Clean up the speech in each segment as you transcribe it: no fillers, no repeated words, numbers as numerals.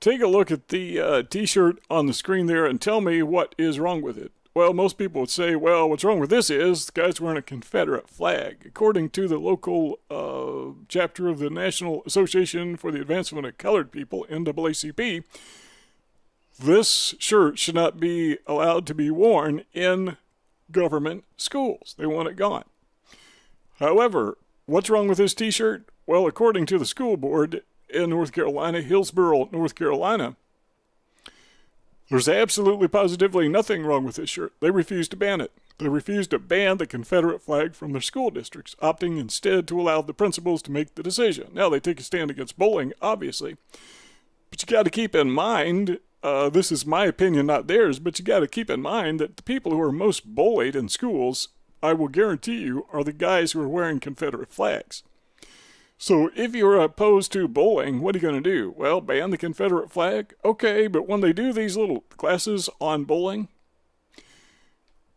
Take a look at the t-shirt on the screen there and tell me what is wrong with it. Well, most people would say, well, what's wrong with this is the guy's wearing a Confederate flag. According to the local chapter of the National Association for the Advancement of Colored People, NAACP, this shirt should not be allowed to be worn in government schools. They want it gone. However, what's wrong with this t-shirt? Well, according to the school board in North Carolina, Hillsborough, North Carolina, there's absolutely positively nothing wrong with this shirt. They refuse to ban it. They refuse to ban the Confederate flag from their school districts, opting instead to allow the principals to make the decision. Now, they take a stand against bullying, obviously, but you got to keep in mind, this is my opinion, not theirs, but you got to keep in mind that the people who are most bullied in schools, I will guarantee you, are the guys who are wearing Confederate flags. So if you're opposed to bullying, what are you going to do? Well, ban the Confederate flag? Okay, but when they do these little classes on bullying,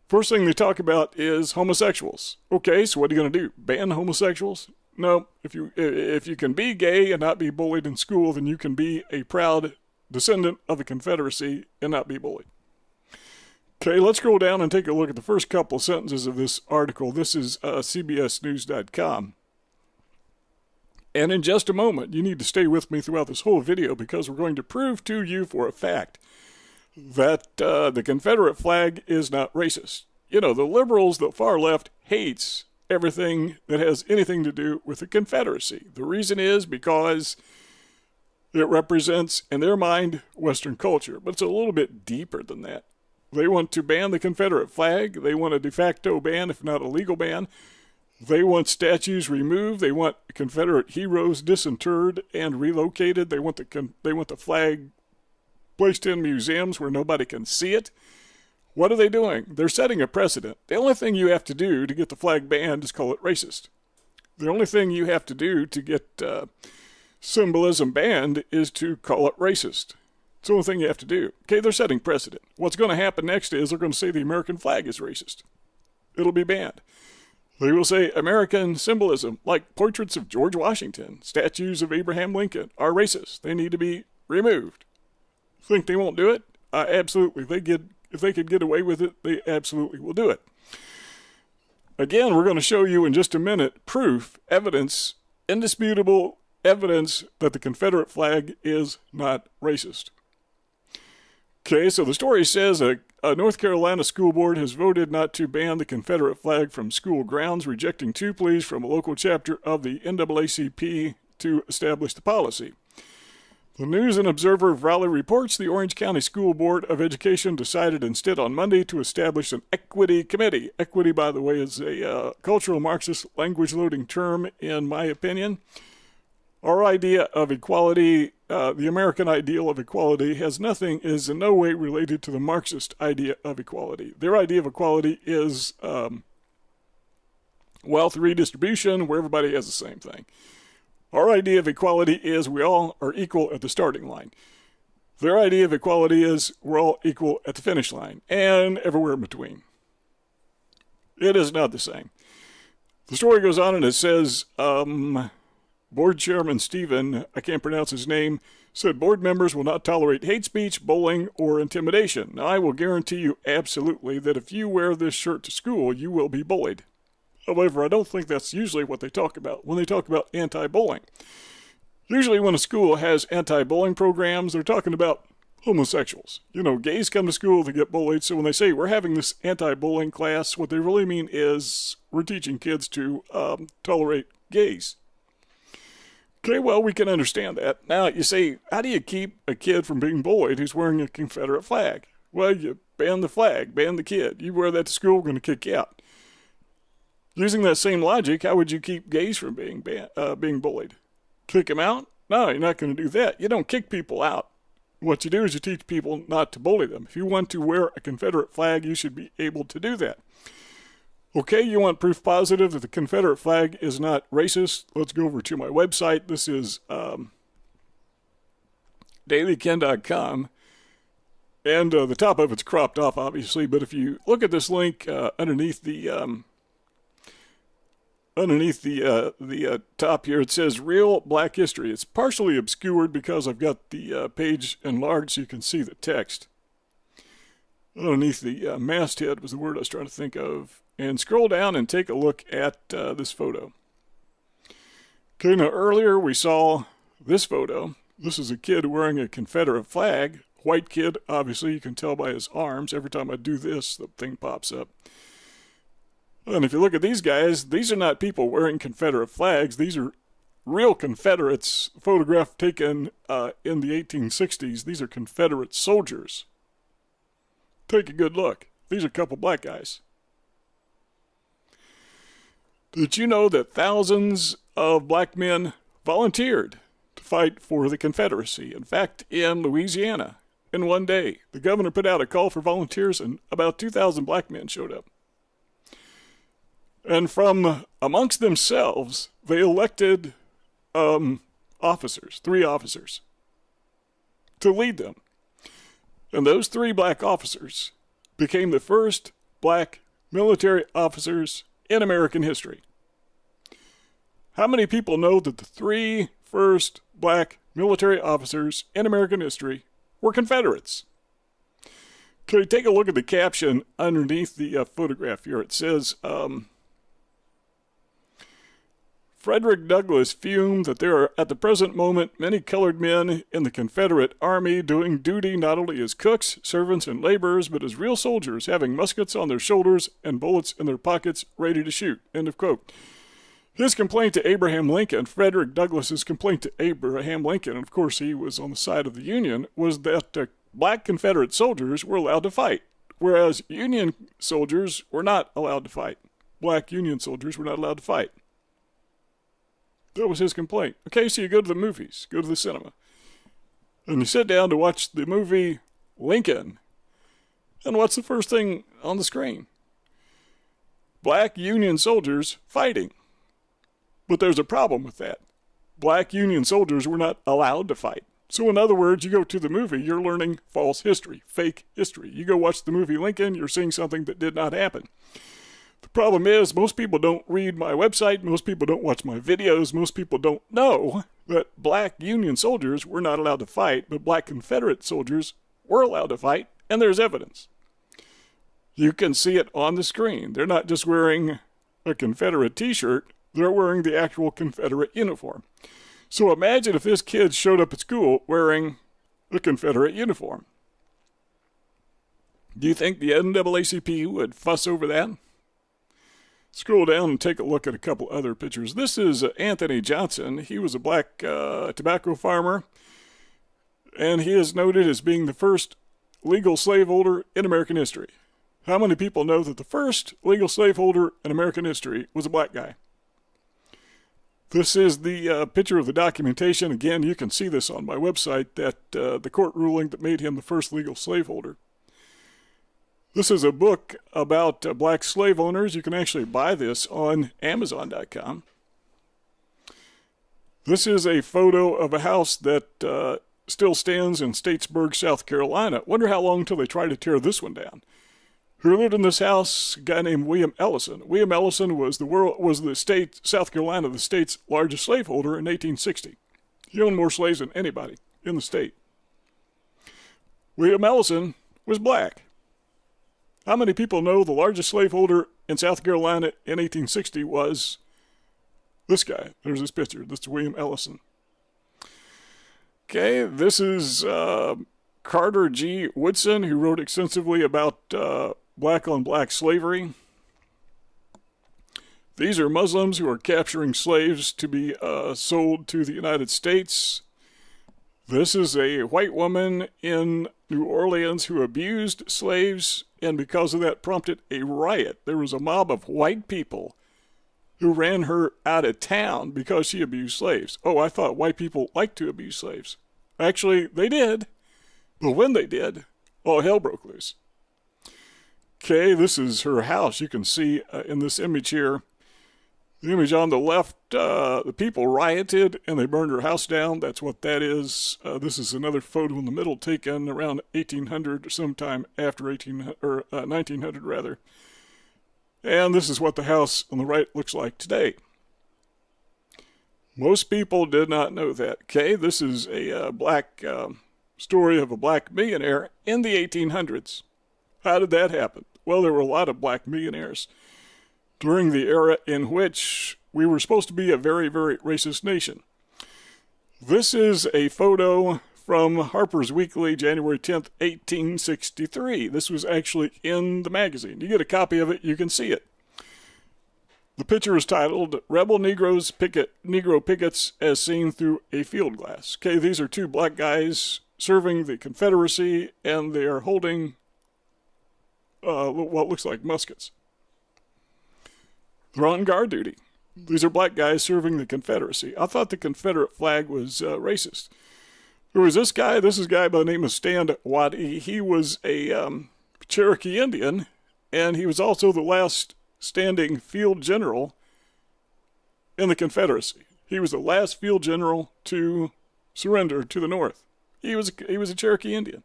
first thing they talk about is homosexuals. Okay, so what are you going to do? Ban homosexuals? No, if you can be gay and not be bullied in school, then you can be a proud descendant of the Confederacy and not be bullied. Okay, let's scroll down and take a look at the first couple of sentences of this article. This is CBSNews.com. And in just a moment, you need to stay with me throughout this whole video because we're going to prove to you for a fact that the Confederate flag is not racist. You know, the liberals, the far left, hates everything that has anything to do with the Confederacy. The reason is because it represents, in their mind, Western culture. But it's a little bit deeper than that. They want to ban the Confederate flag. They want a de facto ban, if not a legal ban. They want statues removed. They want Confederate heroes disinterred and relocated. They want the flag placed in museums where nobody can see it. What are they doing? They're setting a precedent. The only thing you have to do to get the flag banned is call it racist. The only thing you have to do to get symbolism banned is to call it racist. It's the only thing you have to do. Okay, they're setting precedent. What's going to happen next is they're going to say the American flag is racist. It'll be banned. They will say American symbolism, like portraits of George Washington, statues of Abraham Lincoln, are racist. They need to be removed. Think they won't do it? Absolutely. If they could get away with it, they absolutely will do it. Again, we're going to show you in just a minute proof, evidence, indisputable evidence that the Confederate flag is not racist. Okay, so the story says a North Carolina school board has voted not to ban the Confederate flag from school grounds, rejecting two pleas from a local chapter of the NAACP to establish the policy. The News and Observer of Raleigh reports the Orange County School Board of Education decided instead on Monday to establish an equity committee. Equity, by the way, is a cultural Marxist language-loading term, in my opinion. Our idea of equality, the American ideal of equality, is in no way related to the Marxist idea of equality. Their idea of equality is wealth redistribution, where everybody has the same thing. Our idea of equality is we all are equal at the starting line. Their idea of equality is we're all equal at the finish line, and everywhere in between. It is not the same. The story goes on and it says, Board Chairman Stephen, I can't pronounce his name, said board members will not tolerate hate speech, bullying, or intimidation. Now, I will guarantee you absolutely that if you wear this shirt to school, you will be bullied. However, I don't think that's usually what they talk about when they talk about anti-bullying. Usually when a school has anti-bullying programs, they're talking about homosexuals. You know, gays come to school to get bullied, so when they say we're having this anti-bullying class, what they really mean is we're teaching kids to tolerate gays. Okay, well, we can understand that. Now, you say, how do you keep a kid from being bullied who's wearing a Confederate flag? Well, you ban the flag, ban the kid. You wear that to school, we're going to kick you out. Using that same logic, how would you keep gays from being bullied? Kick them out? No, you're not going to do that. You don't kick people out. What you do is you teach people not to bully them. If you want to wear a Confederate flag, you should be able to do that. Okay, you want proof positive that the Confederate flag is not racist? Let's go over to my website. This is dailyken.com. And the top of it's cropped off, obviously. But if you look at this link underneath the underneath the top here, it says Real Black History. It's partially obscured because I've got the page enlarged so you can see the text. Underneath the masthead was the word I was trying to think of. And scroll down and take a look at this photo. Okay, now earlier we saw this photo. This is a kid wearing a Confederate flag. White kid, obviously, you can tell by his arms. Every time I do this, the thing pops up. And if you look at these guys, these are not people wearing Confederate flags. These are real Confederates, photograph taken in the 1860s. These are Confederate soldiers. Take a good look. These are a couple black guys. Did you know that thousands of black men volunteered to fight for the Confederacy? In fact, in Louisiana, in one day, the governor put out a call for volunteers and about 2,000 black men showed up. And from amongst themselves, they elected officers, 3 officers, to lead them. And those 3 black officers became the first black military officers in American history. How many people know that the 3 first black military officers in American history were Confederates? Okay, take a look at the caption underneath the photograph here. It says, Frederick Douglass fumed that there are, at the present moment, many colored men in the Confederate Army doing duty not only as cooks, servants, and laborers, but as real soldiers, having muskets on their shoulders and bullets in their pockets, ready to shoot. End of quote. His complaint to Abraham Lincoln, Frederick Douglass's complaint to Abraham Lincoln, and of course he was on the side of the Union, was that black Confederate soldiers were allowed to fight, whereas Union soldiers were not allowed to fight. Black Union soldiers were not allowed to fight. That was his complaint. Okay, so you go to the movies, go to the cinema, and you sit down to watch the movie Lincoln. And what's the first thing on the screen? Black Union soldiers fighting. But there's a problem with that. Black Union soldiers were not allowed to fight. So in other words, you go to the movie, you're learning false history, fake history. You go watch the movie Lincoln, you're seeing something that did not happen. The problem is, most people don't read my website, most people don't watch my videos, most people don't know that black Union soldiers were not allowed to fight, but black Confederate soldiers were allowed to fight, and there's evidence. You can see it on the screen. They're not just wearing a Confederate t-shirt, they're wearing the actual Confederate uniform. So imagine if this kid showed up at school wearing a Confederate uniform. Do you think the NAACP would fuss over that? Scroll down and take a look at a couple other pictures. This is Anthony Johnson. He was a black tobacco farmer, and he is noted as being the first legal slaveholder in American history. How many people know that the first legal slaveholder in American history was a black guy? This is the picture of the documentation. Again, you can see this on my website, that the court ruling that made him the first legal slaveholder. This is a book about black slave owners. You can actually buy this on Amazon.com. This is a photo of a house that still stands in Statesburg, South Carolina. Wonder how long until they try to tear this one down. Who lived in this house? A guy named William Ellison. William Ellison was the state, South Carolina, the state's largest slaveholder in 1860. He owned more slaves than anybody in the state. William Ellison was black. How many people know the largest slaveholder in South Carolina in 1860 was this guy? There's this picture. This is William Ellison. Okay, this is Carter G. Woodson, who wrote extensively about black-on-black slavery. These are Muslims who are capturing slaves to be sold to the United States. This is a white woman in New Orleans who abused slaves, and because of that prompted a riot. There was a mob of white people who ran her out of town because she abused slaves. Oh, I thought white people liked to abuse slaves. Actually, they did. But when they did, all hell broke loose. Okay, this is her house. You can see in this image here, the image on the left, the people rioted and they burned her house down. That's what that is. This is another photo in the middle taken around 1800 or sometime after 1900 rather. And this is what the house on the right looks like today. Most people did not know that. Okay, this is a black story of a black millionaire in the 1800s. How did that happen? Well, there were a lot of black millionaires during the era in which we were supposed to be a very, very racist nation. This is a photo from Harper's Weekly, January 10th, 1863. This was actually in the magazine. You get a copy of it, you can see it. The picture is titled, Rebel Negro Pickets as Seen Through a Field Glass. Okay, these are two black guys serving the Confederacy, and they are holding what looks like muskets. They're on guard duty. These are black guys serving the Confederacy. I thought the Confederate flag was racist. Who was this guy? This is a guy by the name of Stan Waddy. He was a Cherokee Indian, and he was also the last standing field general in the Confederacy. He was the last field general to surrender to the North. He was a Cherokee Indian.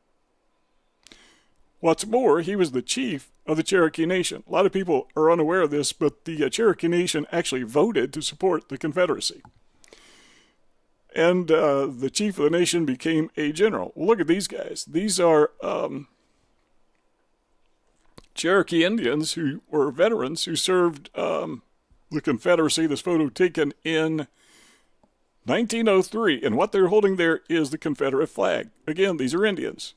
What's more, he was the chief of the Cherokee Nation. A lot of people are unaware of this, but the Cherokee Nation actually voted to support the Confederacy. And the chief of the nation became a general. Well, look at these guys. These are Cherokee Indians who were veterans who served the Confederacy. This photo taken in 1903, and what they're holding there is the Confederate flag. Again, these are Indians.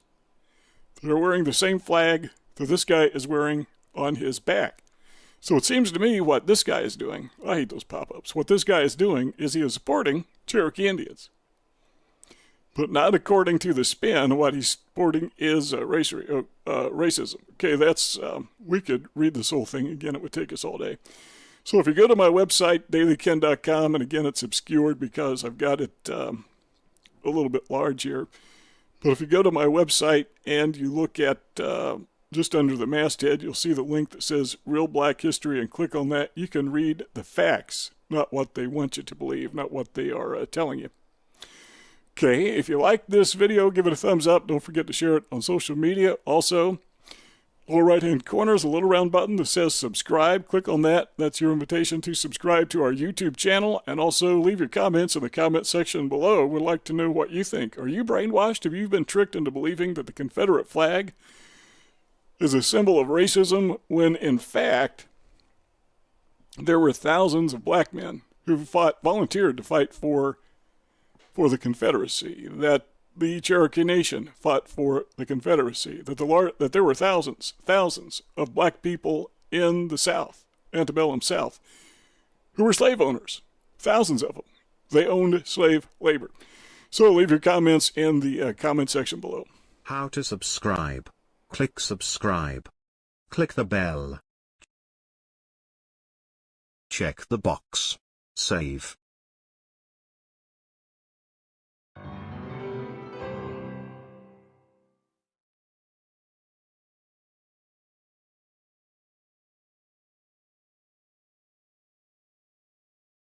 They're wearing the same flag that this guy is wearing on his back. So it seems to me what this guy is doing, I hate those pop-ups, what this guy is doing is he is supporting Cherokee Indians. But not according to the spin, what he's supporting is racism. Okay, that's, we could read this whole thing again, it would take us all day. So if you go to my website, dailyken.com, and again it's obscured because I've got it a little bit large here. But if you go to my website and you look at just under the masthead, you'll see the link that says Real Black History, and click on that. You can read the facts, not what they want you to believe, not what they are telling you. Okay, if you like this video, give it a thumbs up. Don't forget to share it on social media. Also, lower right-hand corner is a little round button that says subscribe. Click on that. That's your invitation to subscribe to our YouTube channel. And also leave your comments in the comment section below. We'd like to know what you think. Are you brainwashed? Have you been tricked into believing that the Confederate flag is a symbol of racism when, in fact, there were thousands of black men who volunteered to fight for the Confederacy, that the Cherokee Nation fought for the Confederacy, that there were thousands of black people in the South, antebellum South, who were slave owners, thousands of them. They owned slave labor. So leave your comments in the comment section below. How to subscribe. Click subscribe. Click the bell. Check the box. Save.